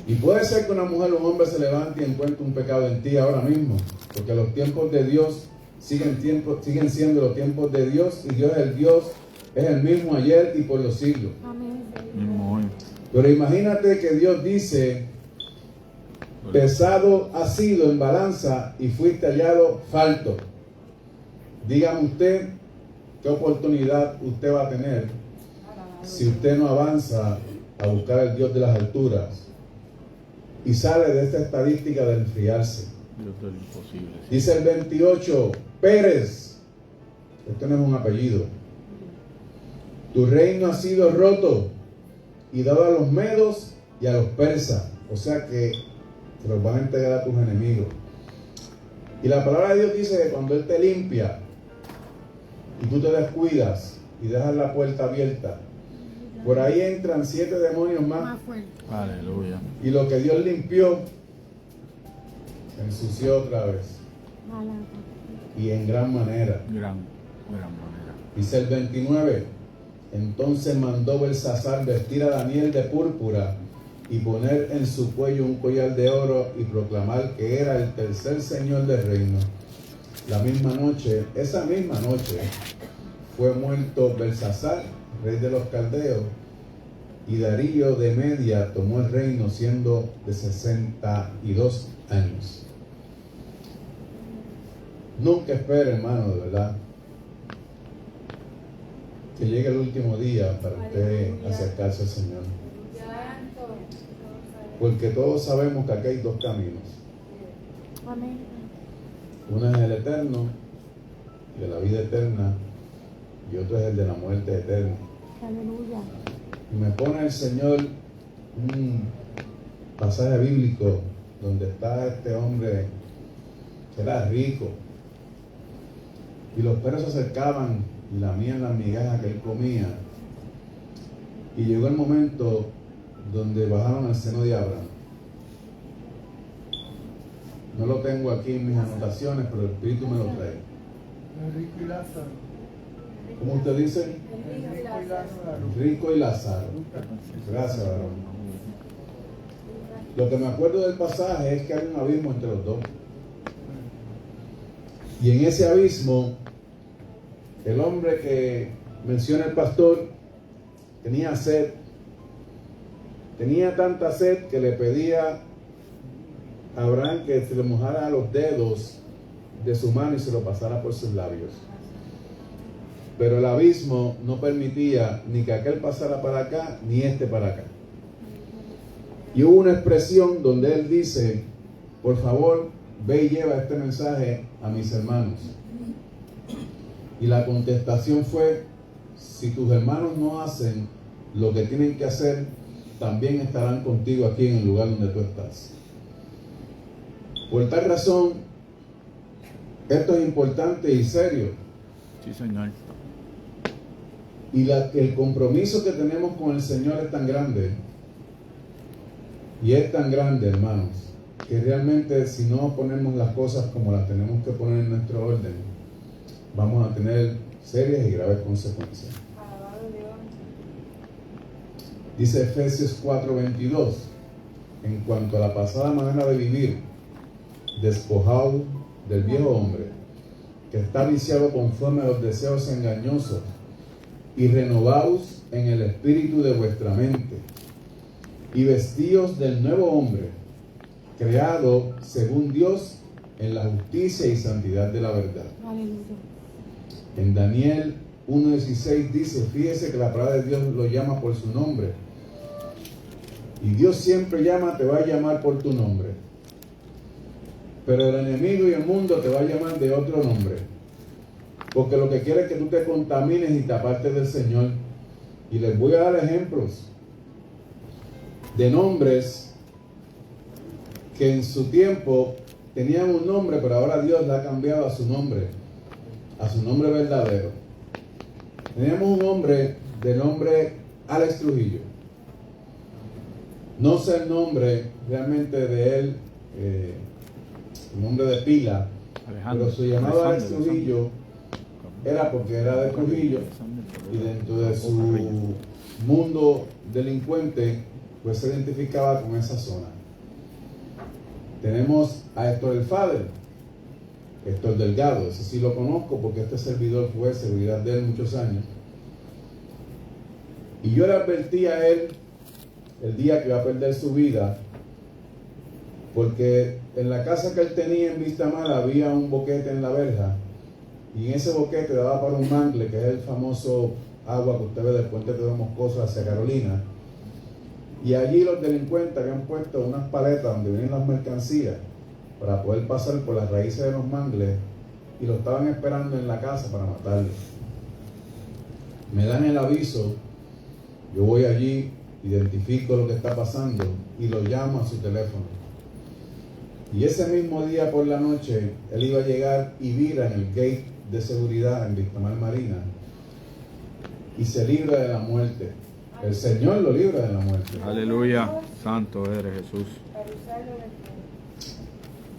Y puede ser que una mujer o un hombre se levante y encuentre un pecado en ti ahora mismo, porque los tiempos de Dios siguen siendo los tiempos de Dios, y Dios es el mismo ayer y por los siglos. Amén. Pero imagínate que Dios dice, pesado has sido en balanza y fuiste hallado falto. Dígame usted qué oportunidad usted va a tener si usted no avanza a buscar al Dios de las alturas y sale de esta estadística de enfriarse. Dios de lo imposible. Sí. Dice el 28, Pérez, esto no es un apellido, tu reino ha sido roto y dado a los medos y a los persas, o sea que se los van a entregar a tus enemigos. Y la palabra de Dios dice que cuando Él te limpia y tú te descuidas y dejas la puerta abierta, por ahí entran 7 demonios más. Aleluya. Y lo que Dios limpió se ensució otra vez. Y en gran manera. Gran manera. Dice el 29. Entonces mandó Belsasar vestir a Daniel de púrpura y poner en su cuello un collar de oro y proclamar que era el tercer señor del reino. La misma noche, esa misma noche, fue muerto Belsasar, rey de los caldeos, y Darío de Media tomó el reino siendo de 62 años. Nunca espere, hermano, de verdad, que llegue el último día para usted acercarse al Señor. Porque todos sabemos que aquí hay 2 caminos. Uno es el eterno, de la vida eterna, y otro es el de la muerte eterna. Aleluya. Y me pone el Señor un pasaje bíblico donde está este hombre que era rico, y los perros se acercaban y lamían las migajas que él comía, y llegó el momento donde bajaron al seno de Abraham. No lo tengo aquí en mis anotaciones, pero el Espíritu me lo trae. Enrico y Lázaro. ¿Cómo usted dice? Enrico y Lázaro. Rico y Lázaro. Gracias, varón. Lo que me acuerdo del pasaje es que hay un abismo entre los dos. Y en ese abismo, el hombre que menciona el pastor tenía sed. Tenía tanta sed que le pedía a Abraham que se le mojara los dedos de su mano y se lo pasara por sus labios. Pero el abismo no permitía ni que aquel pasara para acá, ni este para acá. Y hubo una expresión donde él dice, por favor, ve y lleva este mensaje a mis hermanos. Y la contestación fue, si tus hermanos no hacen lo que tienen que hacer, también estarán contigo aquí en el lugar donde tú estás. Por tal razón, esto es importante y serio. Sí, Señor. Y el compromiso que tenemos con el Señor es tan grande. Y es tan grande, hermanos, que realmente si no ponemos las cosas como las tenemos que poner en nuestro orden, vamos a tener serias y graves consecuencias. Dice Efesios 4:22, en cuanto a la pasada manera de vivir, despojado del viejo hombre, que está viciado conforme a los deseos engañosos, y renovaos en el espíritu de vuestra mente, y vestíos del nuevo hombre, creado según Dios en la justicia y santidad de la verdad. En Daniel 1:16 dice, fíjese que la palabra de Dios lo llama por su nombre. Y Dios siempre te va a llamar por tu nombre. Pero el enemigo y el mundo te va a llamar de otro nombre. Porque lo que quiere es que tú te contamines y te apartes del Señor. Y les voy a dar ejemplos de nombres que en su tiempo tenían un nombre, pero ahora Dios le ha cambiado a su nombre verdadero. Teníamos un hombre de nombre Alex Trujillo. No sé el nombre realmente de él, el nombre de pila, pero su llamado Alex Trujillo era porque era de Trujillo, y dentro de su mundo delincuente pues se identificaba con esa zona. Tenemos a Héctor el Father, Héctor Delgado, ese sí lo conozco porque este servidor fue seguridad de él muchos años. Y yo le advertí a él el día que iba a perder su vida, porque en la casa que él tenía en Vistamar había un boquete en la verja, y en ese boquete daba para un mangle, que es el famoso agua que usted ve del puente de Moscoso hacia Carolina. Y allí los delincuentes habían puesto unas paletas donde venían las mercancías para poder pasar por las raíces de los mangles, y lo estaban esperando en la casa para matarlo. Me dan el aviso, yo voy allí, identifico lo que está pasando y lo llamo a su teléfono. Y ese mismo día por la noche, él iba a llegar y vira en el gate de seguridad en Vistamar Marina y se libra de la muerte. El Señor lo libra de la muerte. Aleluya. Santo eres, Jesús.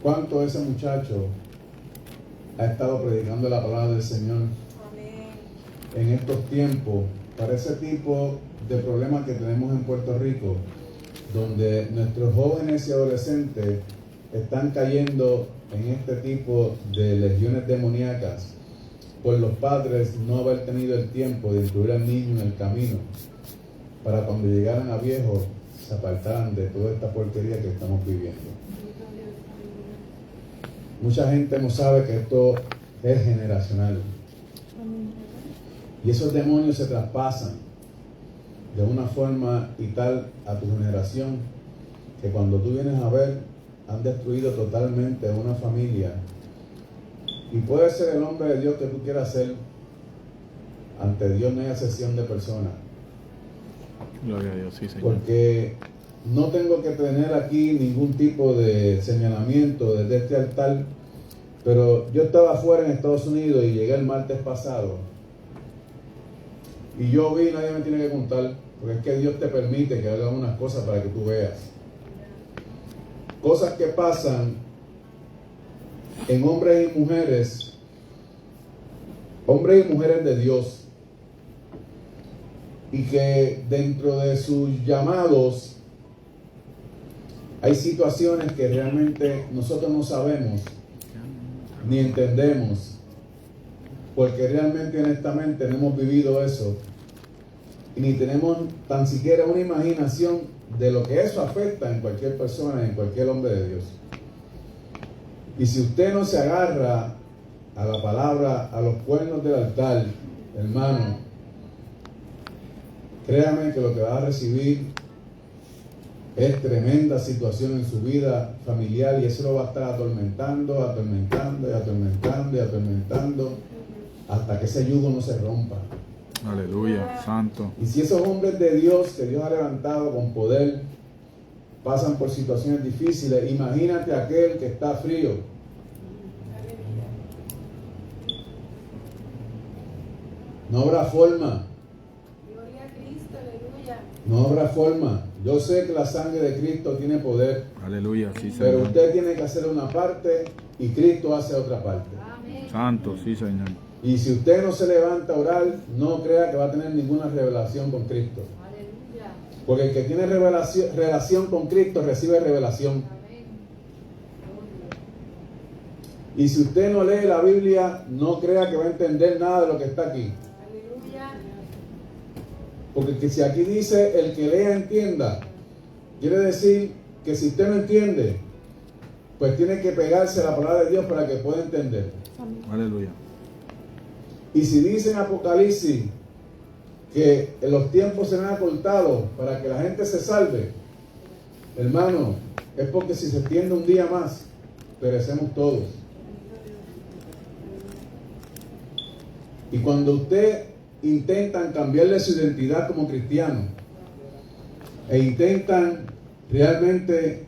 ¿Cuánto ese muchacho ha estado predicando la palabra del Señor en estos tiempos para ese tipo de problemas que tenemos en Puerto Rico, donde nuestros jóvenes y adolescentes están cayendo en este tipo de legiones demoníacas por los padres no haber tenido el tiempo de instruir al niño en el camino, para cuando llegaran a viejos se apartaran de toda esta porquería que estamos viviendo. Mucha gente no sabe que esto es generacional, y esos demonios se traspasan de una forma y tal a tu generación, que cuando tú vienes a ver, han destruido totalmente una familia. Y puede ser el hombre de Dios que tú quieras ser, ante Dios no hay excepción de personas. Gloria a Dios, sí, Señor. Porque no tengo que tener aquí ningún tipo de señalamiento desde este altar, pero yo estaba afuera en Estados Unidos y llegué el martes pasado. Y yo vi, nadie me tiene que contar, porque es que Dios te permite que haga unas cosas para que tú veas. Cosas que pasan en hombres y mujeres de Dios, y que dentro de sus llamados hay situaciones que realmente nosotros no sabemos ni entendemos, porque realmente honestamente no hemos vivido eso y ni tenemos tan siquiera una imaginación de lo que eso afecta en cualquier persona, en cualquier hombre de Dios. Y si usted no se agarra a la palabra, a los cuernos del altar, hermano, créame que lo que va a recibir es tremenda situación en su vida familiar, y eso lo va a estar atormentando, hasta que ese yugo no se rompa. Aleluya, santo. Y si esos hombres de Dios que Dios ha levantado con poder pasan por situaciones difíciles, imagínate aquel que está frío. No habrá forma. Gloria a Cristo, aleluya. No habrá forma. Yo sé que la sangre de Cristo tiene poder, Aleluya, sí, pero Señor. usted tiene que hacer una parte y Cristo hace otra parte. Amén. Santo, sí, Señor. Y si usted no se levanta a orar, no crea que va a tener ninguna revelación con Cristo. Aleluya. Porque el que tiene relación con Cristo recibe revelación. Amén. Y si usted no lee la Biblia, no crea que va a entender nada de lo que está aquí. Aleluya. Porque que si aquí dice el que lea entienda, quiere decir que si usted no entiende, pues tiene que pegarse a la palabra de Dios para que pueda entender. Aleluya. Y si dice en Apocalipsis que en los tiempos serán acortados para que la gente se salve, hermano, es porque si se extiende un día más, perecemos todos. Y cuando usted intentan cambiarle su identidad como cristiano e intentan realmente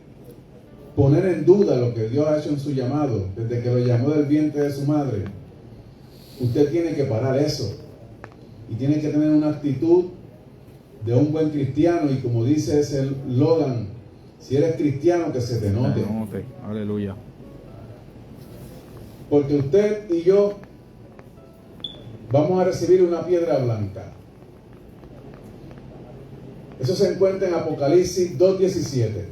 poner en duda lo que Dios ha hecho en su llamado, desde que lo llamó del vientre de su madre, usted tiene que parar eso y tiene que tener una actitud de un buen cristiano, y como dice ese Logan, si eres cristiano, que se te note. Aleluya. Porque usted y yo vamos a recibir una piedra blanca. Eso se encuentra en Apocalipsis 2:17.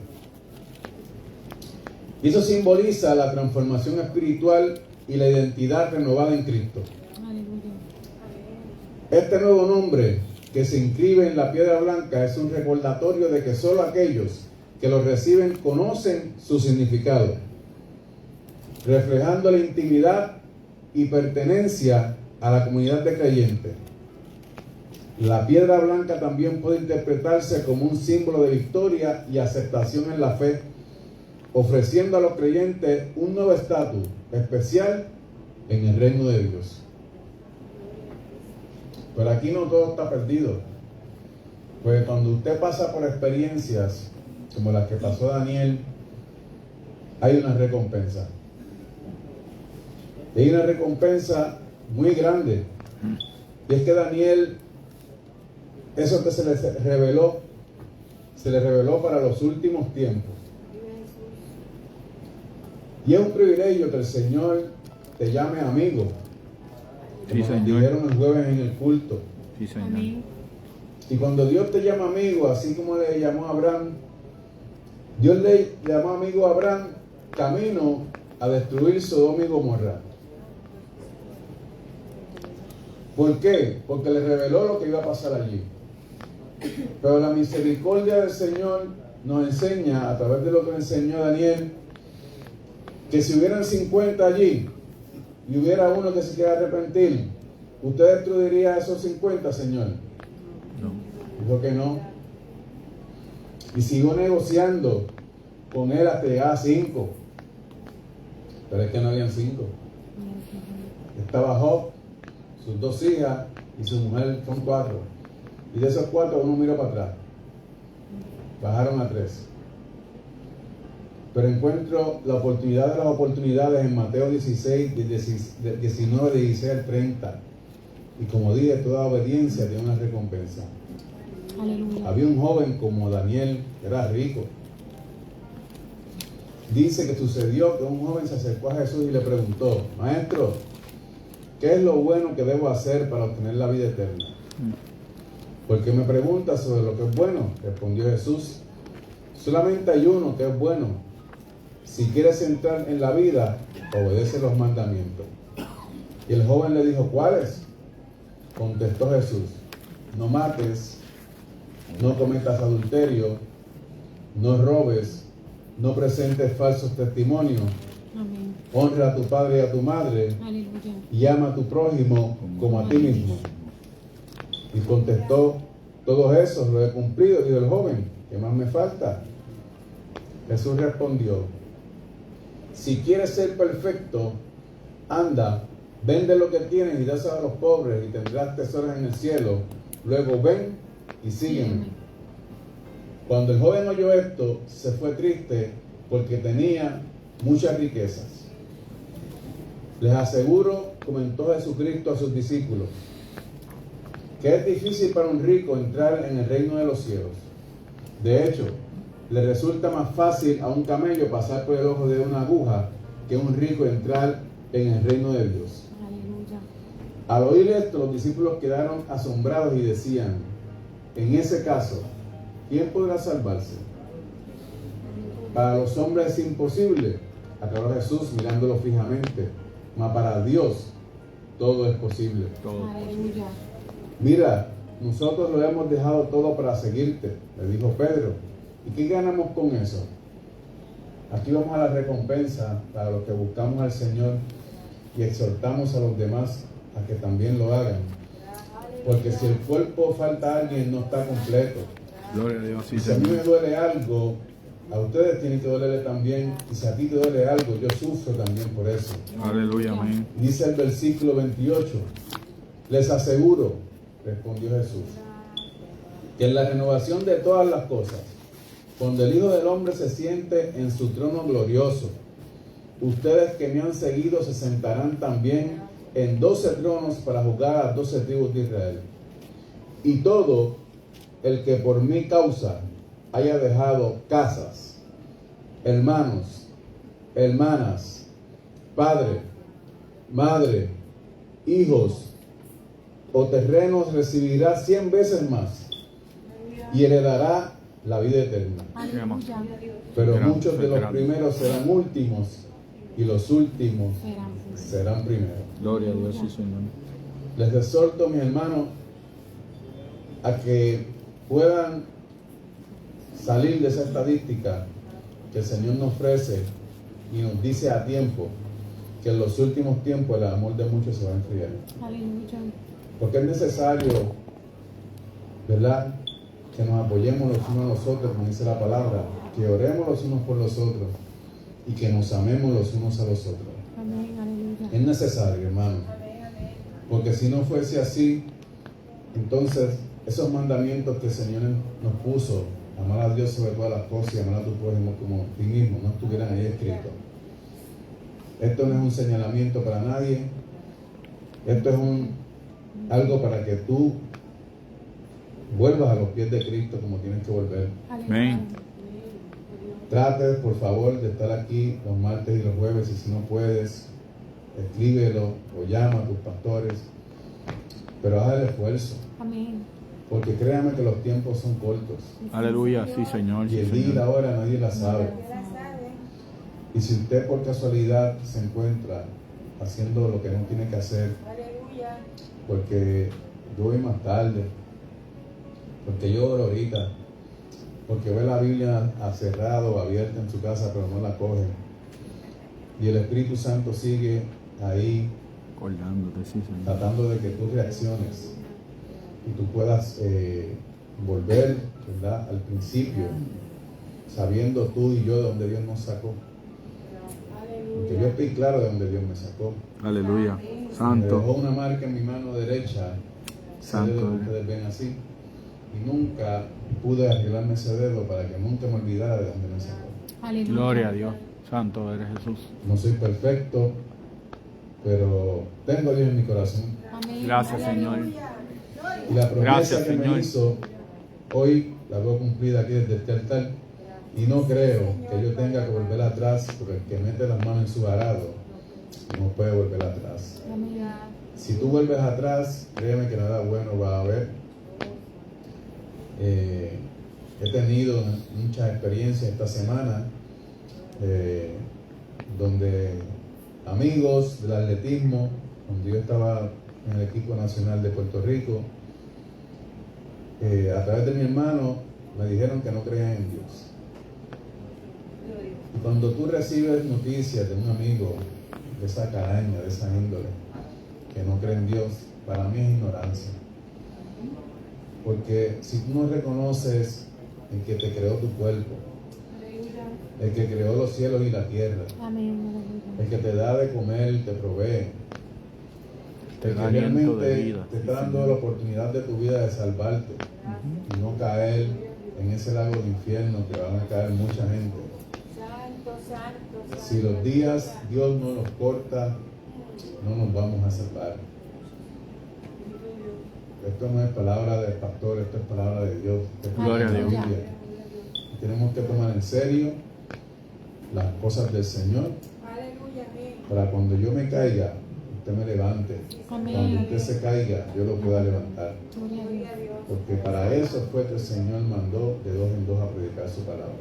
Y eso simboliza la transformación espiritual y la identidad renovada en Cristo. Este nuevo nombre que se inscribe en la piedra blanca es un recordatorio de que solo aquellos que lo reciben conocen su significado, reflejando la intimidad y pertenencia a la comunidad de creyentes. La piedra blanca también puede interpretarse como un símbolo de victoria y aceptación en la fe, ofreciendo a los creyentes un nuevo estatus especial en el reino de Dios. Pero aquí no todo está perdido, pues cuando usted pasa por experiencias como las que pasó Daniel, hay una recompensa. Hay una recompensa muy grande, y es que Daniel, eso que se le reveló para los últimos tiempos. Y es un privilegio que el Señor te llame amigo, Sí, como nos Señor. dijeron el jueves en el culto. Sí, Señor. Y cuando Dios te llama amigo, así como le llamó a Abraham, Dios le llamó amigo a Abraham camino a destruir Sodoma y Gomorra. ¿Por qué? Porque le reveló lo que iba a pasar allí. Pero la misericordia del Señor nos enseña, a través de lo que le enseñó Daniel, que si hubieran 50 allí y hubiera uno que se quiera arrepentir, ¿usted destruiría a esos 50, Señor? No. Dijo que no. Y siguió negociando con él hasta llegar a 5. Pero es que no habían 5. Estaba Job, sus 2 hijas y su mujer, son 4. Y de esos 4 uno miró para atrás. Bajaron a 3. Pero encuentro la oportunidad de las oportunidades en Mateo 16, 19, 16 al 30. Y como dije, toda obediencia tiene una recompensa. Aleluya. Había un joven como Daniel, que era rico. Dice que sucedió que un joven se acercó a Jesús y le preguntó: Maestro, ¿qué es lo bueno que debo hacer para obtener la vida eterna? Porque me pregunta sobre lo que es bueno. Respondió Jesús: solamente hay uno que es bueno. Si quieres entrar en la vida, obedece los mandamientos. Y el joven le dijo: ¿cuáles? Contestó Jesús: no mates, no cometas adulterio, no robes, no presentes falsos testimonios, Amén. honra a tu padre y a tu madre, Aleluya. y ama a tu prójimo como a ti mismo. Y contestó: todo eso lo he cumplido. Dijo el joven: ¿qué más me falta? Jesús respondió: si quieres ser perfecto, anda, Vende lo que tienes y dáselo a los pobres y tendrás tesoros en el cielo. Luego ven y sígueme. Cuando el joven oyó esto, se fue triste porque tenía muchas riquezas. Les aseguro, comentó Jesucristo a sus discípulos, que es difícil para un rico entrar en el reino de los cielos. De hecho, le resulta más fácil a un camello pasar por el ojo de una aguja que a un rico entrar en el reino de Dios. Aleluya. Al oír esto, los discípulos quedaron asombrados y decían, en ese caso, ¿quién podrá salvarse? Para los hombres es imposible, aclaró Jesús mirándolo fijamente, mas para Dios todo es posible. Aleluya. Mira, nosotros lo hemos dejado todo para seguirte, le dijo Pedro. ¿Y qué ganamos con eso? Aquí vamos a la recompensa para los que buscamos al Señor y exhortamos a los demás a que también lo hagan. Porque si el cuerpo falta a alguien, no está completo. Gloria a Dios, sí, Y si a mí Señor. me duele algo, a ustedes tiene que dolerle también. Y si a ti te duele algo, yo sufro también por eso. Aleluya, amén. Dice el versículo 28, les aseguro, respondió Jesús, que en la renovación de todas las cosas, cuando el Hijo del Hombre se siente en su trono glorioso, ustedes que me han seguido se sentarán también en 12 tronos para juzgar a las 12 tribus de Israel. Y todo el que por mi causa haya dejado casas, hermanos, hermanas, padre, madre, hijos o terrenos recibirá 100 veces más y heredará la vida eterna. Aleluya. Pero Gran, muchos de los gran. primeros serán últimos y los últimos serán primeros. Gloria a Dios, sí, Señor. Les exhorto, mis hermanos, a que puedan salir de esa estadística que el Señor nos ofrece y nos dice a tiempo que en los últimos tiempos el amor de muchos se va a enfriar. Aleluya. Porque es necesario, ¿verdad?, que nos apoyemos los unos a los otros, como dice la palabra, que oremos los unos por los otros y que nos amemos los unos a los otros. Amén. Aleluya. Es necesario, hermano. Porque si no fuese así, entonces esos mandamientos que el Señor nos puso, amar a Dios sobre todas las cosas y amar a tu prójimo como a ti mismo, no estuvieran ahí escritos. Esto no es un señalamiento para nadie. Esto es algo para que tú vuelvas a los pies de Cristo como tienes que volver. Amén. Trate, por favor, de estar aquí los martes y los jueves, y si no puedes, escríbelo o llama a tus pastores, pero haz el esfuerzo, Amén. porque créame que los tiempos son cortos Aleluya, sí, Señor. y Sí, el día y la Señor. hora nadie la sabe. Y si usted por casualidad se encuentra haciendo lo que no tiene que hacer, porque yo voy más tarde, porque yo oro ahorita, porque ve la Biblia cerrada o abierta en su casa pero no la coge, y el Espíritu Santo sigue ahí Acordándote, sí, Señor. tratando de que tú reacciones y tú puedas volver, ¿verdad?, al principio, sabiendo tú y yo de donde Dios nos sacó. Porque yo estoy claro de donde Dios me sacó. Aleluya. Me dejó Santo. una marca en mi mano derecha, ese Santo dedo que eres. ustedes ven así, y nunca pude arreglarme ese dedo para que nunca me olvidara de donde me sacó. Aleluya. Gloria a Dios. Santo eres Jesús. No soy perfecto, pero tengo a Dios en mi corazón. Amén. Gracias, Señor. Y la promesa Gracias, que Señor. me hizo, hoy la veo cumplida aquí desde este altar. Y no creo que yo tenga que volver atrás, porque el que mete las manos en su arado no puede volver atrás. Amén. Si tú vuelves atrás, créeme que nada bueno va a haber. He tenido muchas experiencias esta semana donde amigos del atletismo, cuando yo estaba en el equipo nacional de Puerto Rico, a través de mi hermano me dijeron que no creían en Dios. Y cuando tú recibes noticias de un amigo de esa calaña, de esa índole, que no cree en Dios, para mí es ignorancia. Porque si tú no reconoces el que te creó tu cuerpo, el que creó los cielos y la tierra, Amén. el que te da de comer, te provee, Te el da que aliento de realmente vida. te está dando la oportunidad de tu vida de salvarte y no caer en ese lago de infierno que van a caer mucha gente. Si los días Dios no los corta, no nos vamos a salvar. Esto no es palabra del pastor, esto es palabra de Dios. Esto es Gloria a la Dios. Biblia. Tenemos que tomar en serio las cosas del Señor para cuando yo me caiga, usted me levante. Amén. Cuando usted se caiga, yo lo pueda levantar. Gloria a Dios. Porque para eso fue que el Señor mandó de dos en dos a predicar su palabra.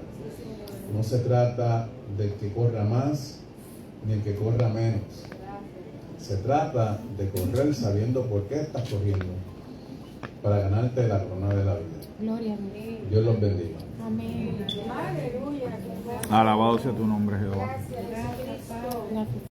No se trata del que corra más ni el que corra menos. Se trata de correr sabiendo por qué estás corriendo para ganarte la corona de la vida. Gloria a Dios. Dios los bendiga. Amén. Alabado sea tu nombre, Jehová. Gracias.